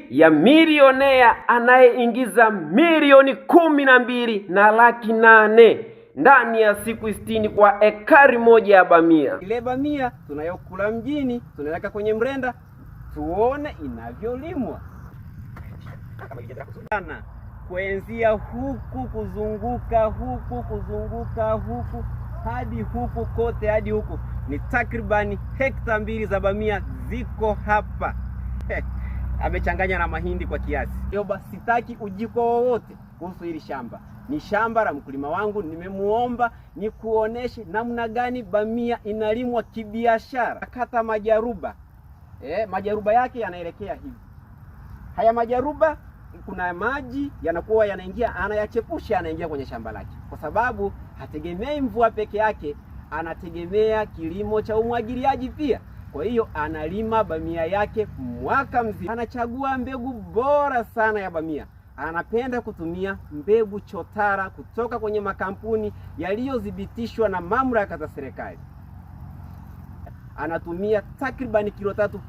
ya milionea anayeingiza milioni 12,800 ndani ya siku 60 kwa ekari moja ya bamia. Ile bamia tunayokula mjini tunaweka kwenye mrenda, tuone inavyolimwa. Kuanzia huku kuzunguka huku hadi huku kote hadi huku ni takribani hekta 2 za bamia ziko hapa. Amechanganya na mahindi kwa kiasi. Hiyo basi sitaki ujiko wowote kuhusu hili shamba. Ni shamba la mkulima wangu, nimemuomba nikuoneshe namna gani bamia inalimwa kibiashara. Kata majaruba. Majaruba yake yanaelekea hivi. Haya majaruba kuna maji yanakuwa yanaingia, anayachepusha, anaingia kwenye shamba lake. Kwa sababu hategemei mvua peke yake, anategemea kilimo cha umwagiliaji pia. Kwa hiyo analima bamia yake mwaka mzima. Anachagua mbegu bora sana ya bamia. Anapenda kutumia mbegu chotara kutoka kwenye makampuni yaliyodhibitishwa na mamlaka za serikali. Anatumia takribani kilo 3